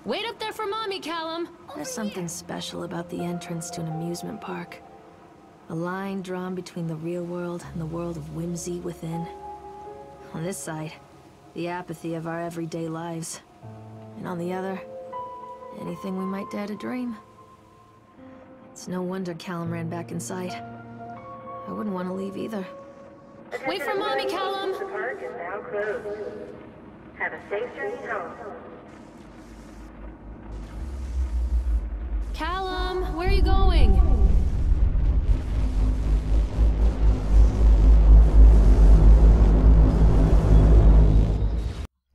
Wait up there for Mommy, Callum. There's something special about the entrance to an amusement park. A line drawn between the real world and the world of whimsy within. On this side, the apathy of our everyday lives. And on the other, anything we might dare to dream. It's no wonder Callum ran back inside. I wouldn't want to leave either. Wait for Mommy, Callum! The park is now closed. Have a safe journey home. Callum, where are you going?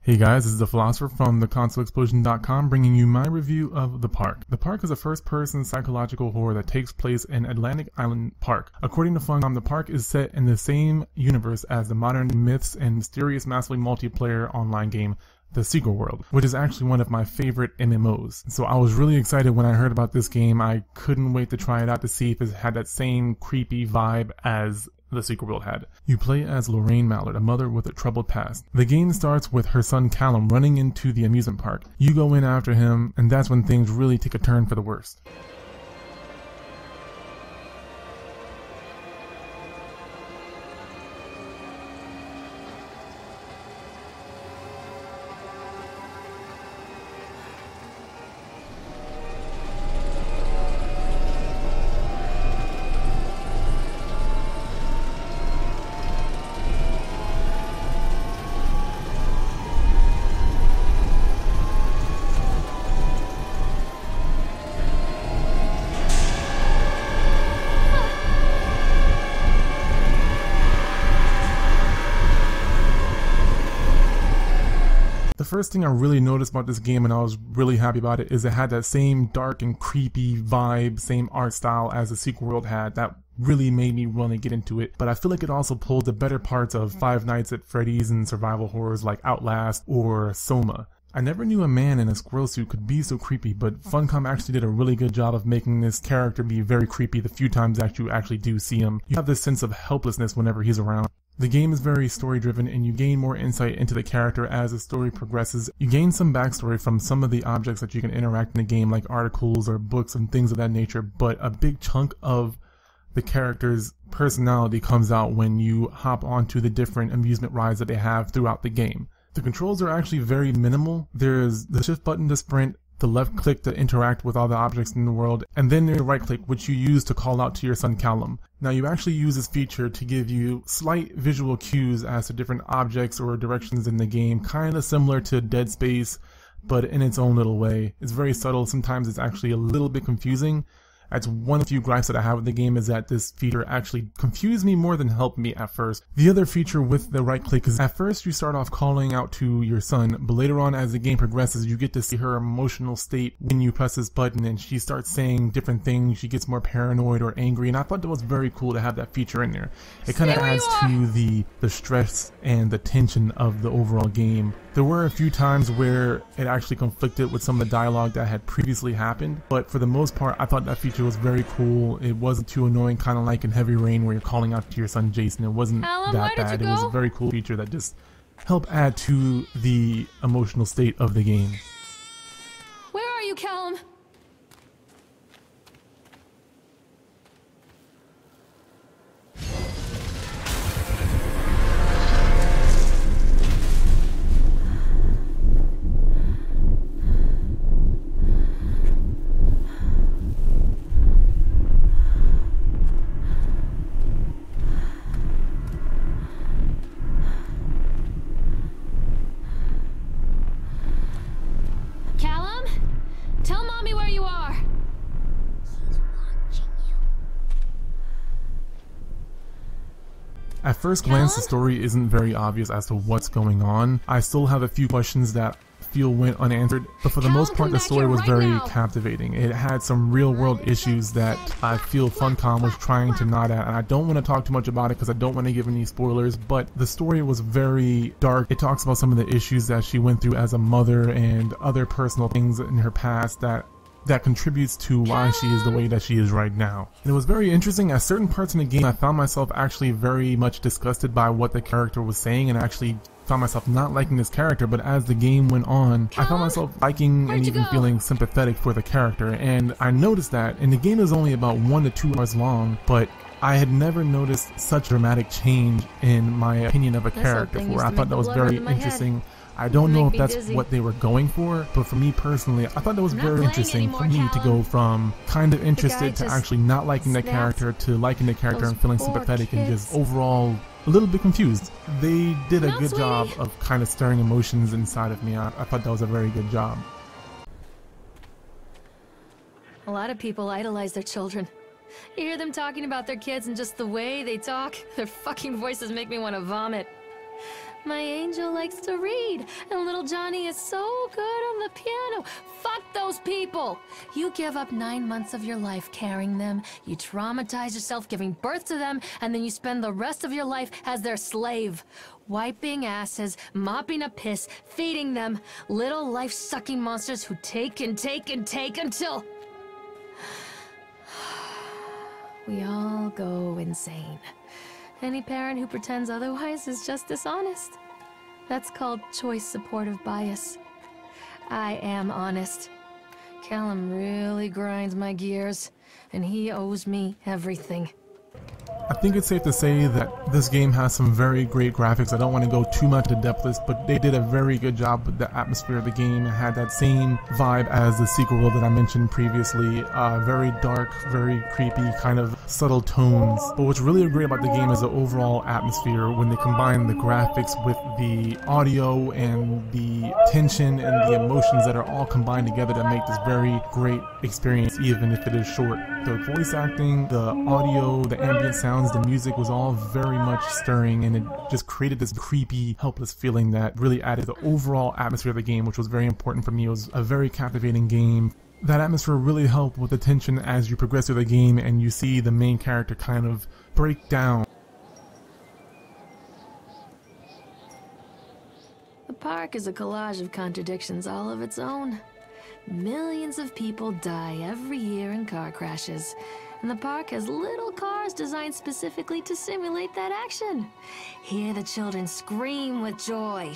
Hey guys, this is the Philosopher from theconsolexplosion.com bringing you my review of The Park. The Park is a first-person psychological horror that takes place in Atlantic Island Park. According to Funcom, the park is set in the same universe as the modern myths and mysterious massively multiplayer online game The Secret World, which is actually one of my favorite MMOs. So I was really excited when I heard about this game. I couldn't wait to try it out to see if it had that same creepy vibe as The Secret World had. You play as Lorraine Mallard, a mother with a troubled past. The game starts with her son Callum running into the amusement park. You go in after him, and that's when things really take a turn for the worst. The first thing I really noticed about this game, and I was really happy about it, is it had that same dark and creepy vibe, same art style as the Secret World had. That really made me want to get into it. But I feel like it also pulled the better parts of Five Nights at Freddy's and survival horrors like Outlast or Soma. I never knew a man in a squirrel suit could be so creepy, but Funcom actually did a really good job of making this character be very creepy the few times that you actually do see him. You have this sense of helplessness whenever he's around. The game is very story-driven, and you gain more insight into the character as the story progresses. You gain some backstory from some of the objects that you can interact in the game, like articles or books and things of that nature, but a big chunk of the character's personality comes out when you hop onto the different amusement rides that they have throughout the game. The controls are actually very minimal. There's the shift button to sprint, the left click to interact with all the objects in the world, and then there's the right click, which you use to call out to your son Callum. Now you actually use this feature to give you slight visual cues as to different objects or directions in the game, kind of similar to Dead Space, but in its own little way. It's very subtle. Sometimes it's actually a little bit confusing. That's one of the few gripes that I have with the game, is that this feature actually confused me more than helped me at first. The other feature with the right click is at first you start off calling out to your son, but later on as the game progresses you get to see her emotional state when you press this button, and she starts saying different things. She gets more paranoid or angry, and I thought that was very cool to have that feature in there. It kind of adds to the stress and the tension of the overall game. There were a few times where it actually conflicted with some of the dialogue that had previously happened, but for the most part I thought that feature was very cool. It wasn't too annoying, kind of like in Heavy Rain where you're calling out to your son Jason. It wasn't that bad. It was a very cool feature that just helped add to the emotional state of the game. Where are you, Callum? At first glance, the story isn't very obvious as to what's going on. I still have a few questions that feel went unanswered, but for the most part the story was very captivating. It had some real world issues that I feel Funcom was trying to nod at, and I don't want to talk too much about it because I don't want to give any spoilers, but the story was very dark. It talks about some of the issues that she went through as a mother and other personal things in her past that contributes to why she is the way that she is right now. And it was very interesting. At certain parts in the game I found myself actually very much disgusted by what the character was saying, and actually found myself not liking this character, but as the game went on, I found myself liking and even feeling sympathetic for the character. And I noticed that, and the game is only about 1 to 2 hours long, but I had never noticed such dramatic change in my opinion of a character before. I thought that was very interesting. I don't know if that's what they were going for, but for me personally, I thought that was very interesting for me to go from kind of interested to actually not liking the character to liking the character and feeling sympathetic and just overall a little bit confused. They did a good job of kind of stirring emotions inside of me. I thought that was a very good job. A lot of people idolize their children. You hear them talking about their kids and just the way they talk, their fucking voices make me want to vomit. My angel likes to read, and little Johnny is so good on the piano. Fuck those people! You give up 9 months of your life carrying them, you traumatize yourself giving birth to them, and then you spend the rest of your life as their slave. Wiping asses, mopping up piss, feeding them. Little life-sucking monsters who take and take and take until... we all go insane. Any parent who pretends otherwise is just dishonest. That's called choice supportive bias. I am honest. Callum really grinds my gears, and he owes me everything. I think it's safe to say that this game has some very great graphics. I don't want to go too much into depth, but they did a very good job with the atmosphere of the game. It had that same vibe as the sequel world that I mentioned previously. Very dark, very creepy, kind of subtle tones. But what's really great about the game is the overall atmosphere when they combine the graphics with the audio and the tension and the emotions that are all combined together to make this very great experience, even if it is short. The voice acting, the audio, the ambient sounds, the music was all very much stirring, and it just created this creepy, helpless feeling that really added to the overall atmosphere of the game, which was very important for me. It was a very captivating game. That atmosphere really helped with the tension as you progress through the game and you see the main character kind of break down. The park is a collage of contradictions all of its own. Millions of people die every year in car crashes, and the park has little cars designed specifically to simulate that action. Hear the children scream with joy.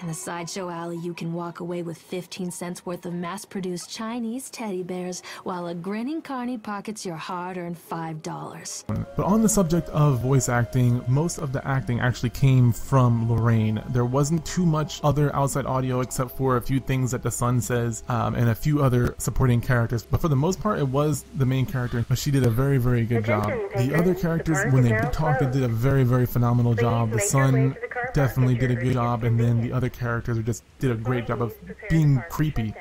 In the sideshow alley, you can walk away with 15 cents worth of mass-produced Chinese teddy bears, while a grinning carny pockets your hard-earned $5. But on the subject of voice acting, most of the acting actually came from Lorraine. There wasn't too much other outside audio except for a few things that the son says and a few other supporting characters. But for the most part, it was the main character, but she did a very, very good job. The other characters, when they did talk, they did a very, very phenomenal job. The son definitely did a good job, and then the other characters just did a great job of being creepy.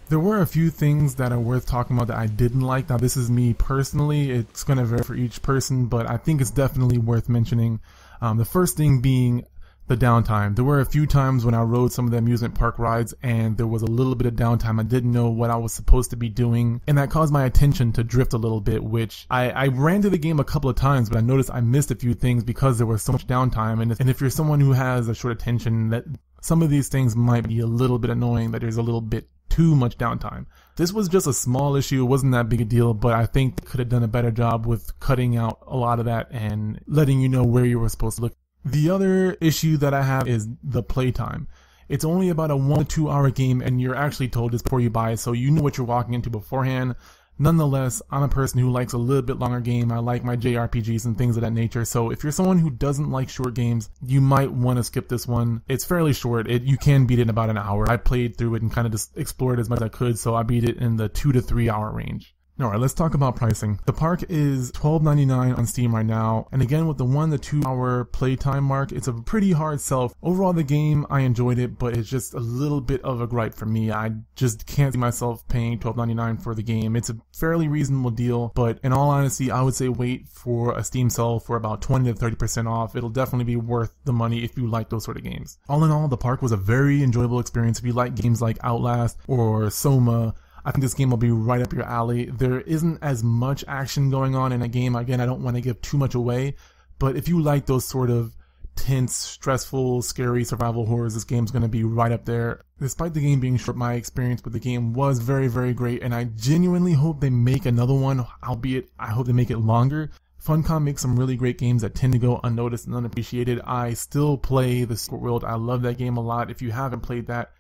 There were a few things that are worth talking about that I didn't like. Now, this is me personally. It's going to vary for each person, but I think it's definitely worth mentioning. The first thing being the downtime. There were a few times when I rode some of the amusement park rides and there was a little bit of downtime. I didn't know what I was supposed to be doing, and that caused my attention to drift a little bit, which I ran to the game a couple of times, but I noticed I missed a few things because there was so much downtime. And if you're someone who has a short attention, that some of these things might be a little bit annoying, that there's a little bit too much downtime. This was just a small issue. It wasn't that big a deal, but I think they could have done a better job with cutting out a lot of that and letting you know where you were supposed to look. The other issue that I have is the playtime. It's only about a 1 to 2 hour game, and you're actually told this before you buy it, so you know what you're walking into beforehand. Nonetheless, I'm a person who likes a little bit longer game. I like my JRPGs and things of that nature, so if you're someone who doesn't like short games, you might want to skip this one. It's fairly short. You can beat it in about an hour. I played through it and kind of just explored as much as I could, so I beat it in the 2 to 3 hour range. Alright, let's talk about pricing. The park is $12.99 on Steam right now, and again with the 1 to 2 hour playtime mark, it's a pretty hard sell. Overall the game, I enjoyed it, but it's just a little bit of a gripe for me. I just can't see myself paying $12.99 for the game. It's a fairly reasonable deal, but in all honesty, I would say wait for a Steam sale for about 20 to 30% off. It'll definitely be worth the money if you like those sort of games. All in all, the park was a very enjoyable experience. If you like games like Outlast or Soma, I think this game will be right up your alley. There isn't as much action going on in a game. Again, I don't want to give too much away, but if you like those sort of tense, stressful, scary survival horrors, this game's going to be right up there. Despite the game being short, my experience with the game was very, very great, and I genuinely hope they make another one, albeit I hope they make it longer. Funcom makes some really great games that tend to go unnoticed and unappreciated. I still play the Secret World. I love that game a lot. If you haven't played that,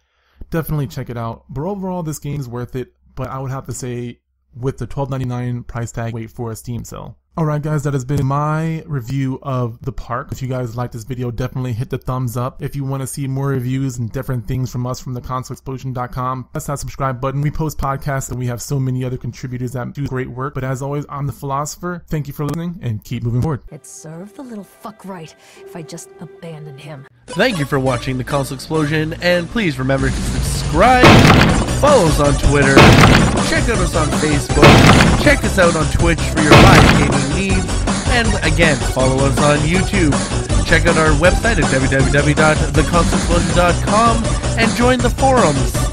definitely check it out. But overall, this game is worth it. But I would have to say, with the $12.99 price tag, wait for a Steam sale. Alright guys, that has been my review of The Park. If you guys like this video, definitely hit the thumbs up. If you want to see more reviews and different things from us from the Xplosion.com, press that subscribe button. We post podcasts and we have so many other contributors that do great work. But as always, I'm the Philosopher. Thank you for listening and keep moving forward. It served the little fuck right if I just abandoned him. Thank you for watching the Xplosion, and please remember to subscribe, follow us on Twitter, check out us on Facebook, check us out on Twitch for your live gaming needs, and again, follow us on YouTube. Check out our website at www.thexplosion.com and join the forums.